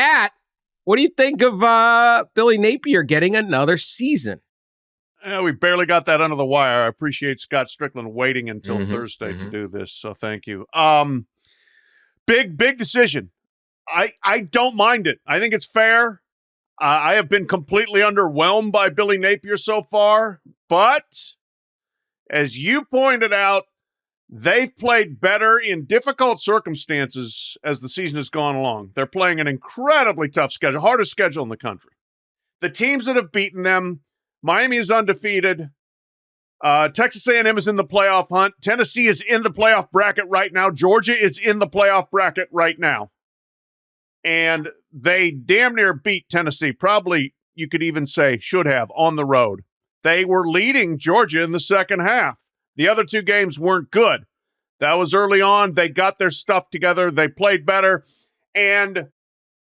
Pat, what do you think of Billy Napier getting another season? We barely got that under the wire. I appreciate Scott Stricklin waiting until Thursday to do this, so thank you. Big decision. I don't mind it. I think it's fair. I have been completely underwhelmed by Billy Napier so far, but as you pointed out, they've played better in difficult circumstances as the season has gone along. They're playing an incredibly tough schedule, hardest schedule in the country. The teams that have beaten them, Miami is undefeated. Texas A&M is in the playoff hunt. Tennessee is in the playoff bracket right now. Georgia is in the playoff bracket right now. And they damn near beat Tennessee. Probably, you could even say, should have, on the road. They were leading Georgia in the second half. The other two games weren't good. That was early on. They got their stuff together. They played better. And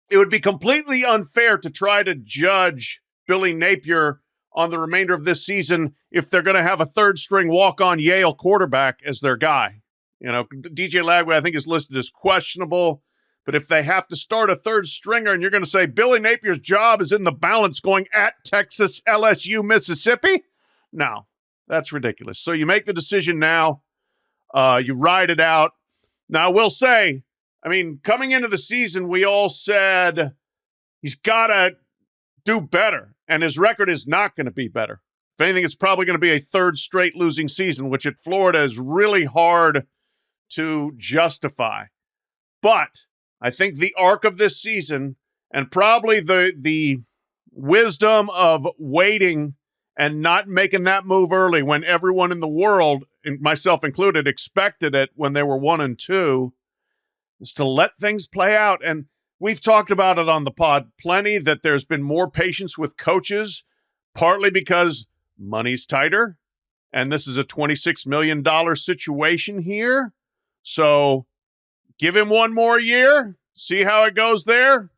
it would be completely unfair to try to judge Billy Napier on the remainder of this season if they're going to have a third-string walk-on Yale quarterback as their guy. You know, DJ Lagway, I think, is listed as questionable. But if they have to start a third stringer and you're going to say Billy Napier's job is in the balance going at Texas, LSU, Mississippi, no, that's ridiculous. So you make the decision now. You ride it out. Now, I will say, I mean, coming into the season, we all said he's got to do better, and his record is not going to be better. If anything, it's probably going to be a third straight losing season, which at Florida is really hard to justify. But I think the arc of this season and probably the wisdom of waiting and not making that move early when everyone in the world, myself included, expected it when they were 1-2, is to let things play out. And we've talked about it on the pod plenty, that there's been more patience with coaches, partly because money's tighter, and this is a $26 million situation here. So give him one more year, see how it goes there.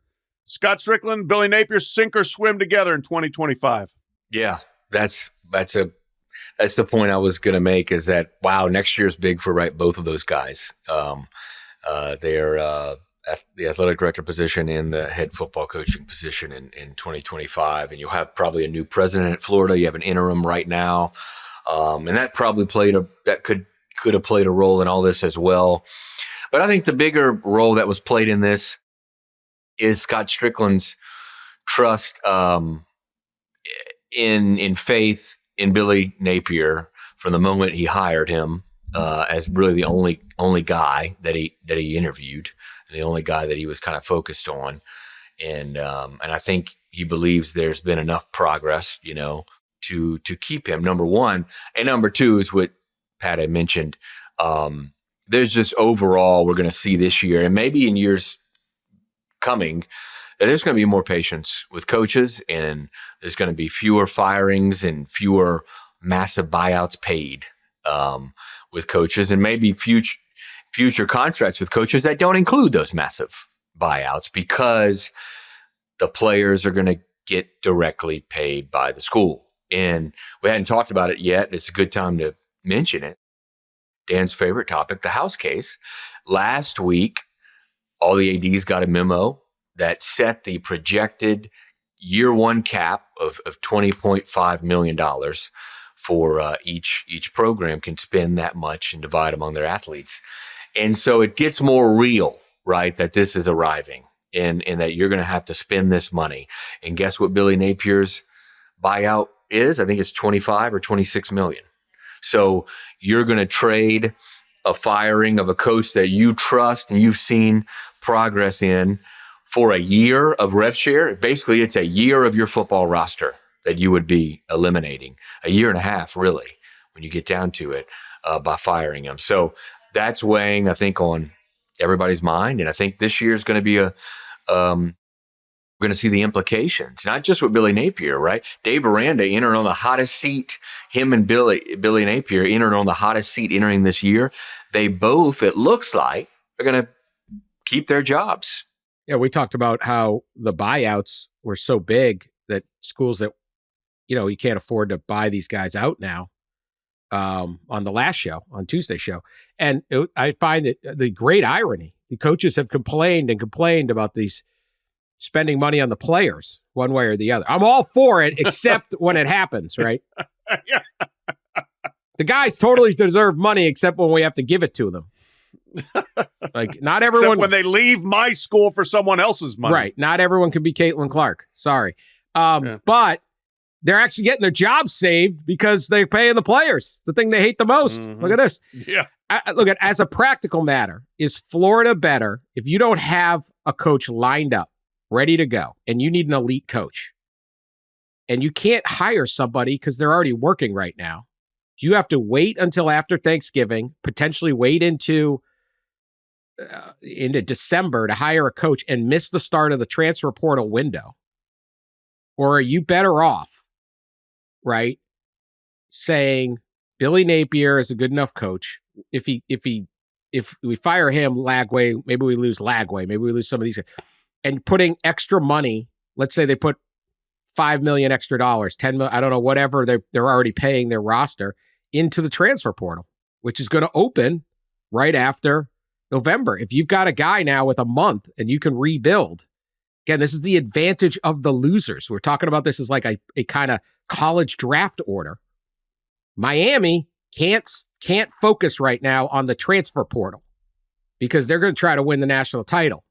Scott Stricklin, Billy Napier, sink or swim together in 2025. Yeah, that's the point I was going to make, is that, wow, next year's big for both of those guys. They're the athletic director position and the head football coaching position in 2025. And you'll have probably a new president at Florida. You have an interim right now. And that probably could have played a role in all this as well. But I think the bigger role that was played in this is Scott Stricklin's trust in faith in Billy Napier from the moment he hired him as really the only guy that he interviewed, the only guy that he was kind of focused on, and I think he believes there's been enough progress, to keep him, number one, and number two is what Pat had mentioned. There's just overall we're going to see this year, and maybe in years coming, that there's going to be more patience with coaches, and there's going to be fewer firings and fewer massive buyouts paid with coaches, and maybe future contracts with coaches that don't include those massive buyouts, because the players are going to get directly paid by the school. And we hadn't talked about it yet. It's a good time to mention it. Dan's favorite topic, the house case. Last week, all the ADs got a memo that set the projected year one cap of $20.5 million for each program can spend that much and divide among their athletes. And so it gets more real, right, that this is arriving and that you're going to have to spend this money. And guess what Billy Napier's buyout is? I think it's 25 or 26 million. So you're going to trade a firing of a coach that you trust and you've seen progress in for a year of rev share. Basically, it's a year of your football roster that you would be eliminating, a year and a half, really, when you get down to it, by firing him. So that's weighing, I think, on everybody's mind. And I think this year is going to be we're going to see the implications, not just with Billy Napier, right? Dave Aranda entered on the hottest seat. Him and Billy Napier entered on the hottest seat entering this year. They both, it looks like, are going to keep their jobs. Yeah, we talked about how the buyouts were so big that schools that, you can't afford to buy these guys out now, on the last show, on Tuesday's show. And I find that the great irony, the coaches have complained about these spending money on the players one way or the other. I'm all for it, except when it happens, right? Yeah. The guys totally deserve money, except when we have to give it to them. Like, not everyone. Except when they leave my school for someone else's money. Right. Not everyone can be Caitlin Clark. Sorry. But they're actually getting their jobs saved because they're paying the players, the thing they hate the most. Mm-hmm. Look at this. Yeah. Look at, as a practical matter, is Florida better if you don't have a coach lined up, ready to go, and you need an elite coach, and you can't hire somebody because they're already working right now? You have to wait until after Thanksgiving, potentially wait into December to hire a coach and miss the start of the transfer portal window? Or are you better off, right, saying Billy Napier is a good enough coach? If we fire him, Lagway, maybe we lose Lagway, maybe we lose some of these, and putting extra money. Let's say they put $5 million extra dollars, $10 million, I don't know, whatever they're already paying their roster into the transfer portal, which is going to open right after November. If you've got a guy now with a month and you can rebuild, again, this is the advantage of the losers. We're talking about this as like a kind of college draft order. Miami can't focus right now on the transfer portal because they're going to try to win the national title.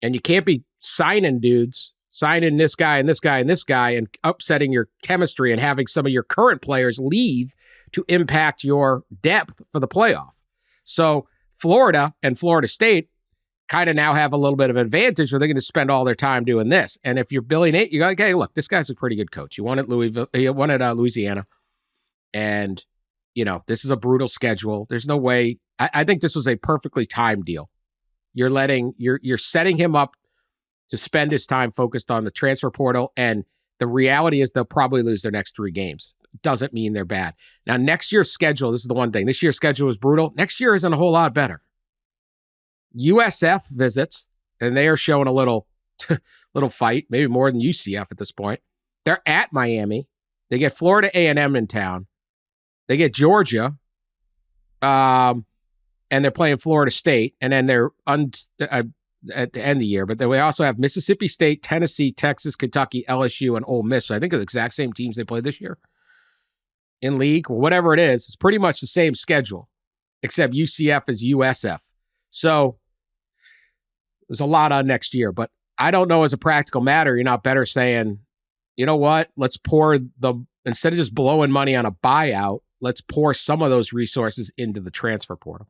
And you can't be signing dudes, signing this guy and this guy and this guy and upsetting your chemistry and having some of your current players leave to impact your depth for the playoff. So Florida and Florida State kind of now have a little bit of advantage where they're going to spend all their time doing this. And if you're Billy Nate, you go, okay, look, this guy's a pretty good coach. You won at Louisville, you won at Louisiana. And, you know, this is a brutal schedule. There's no way. I think this was a perfectly timed deal. You're setting him up to spend his time focused on the transfer portal. And the reality is they'll probably lose their next 3 games. Doesn't mean they're bad. Now, next year's schedule, this is the one thing. This year's schedule is brutal. Next year isn't a whole lot better. USF visits, and they are showing a little fight, maybe more than UCF at this point. They're at Miami. They get Florida A&M in town. They get Georgia, and they're playing Florida State, and then they're at the end of the year. But then we also have Mississippi State, Tennessee, Texas, Kentucky, LSU, and Ole Miss. So I think they're the exact same teams they played this year in league, or whatever it is. It's pretty much the same schedule, except UCF is USF. So there's a lot on next year, but I don't know, as a practical matter, you're not better saying, you know what, let's pour instead of just blowing money on a buyout, let's pour some of those resources into the transfer portal.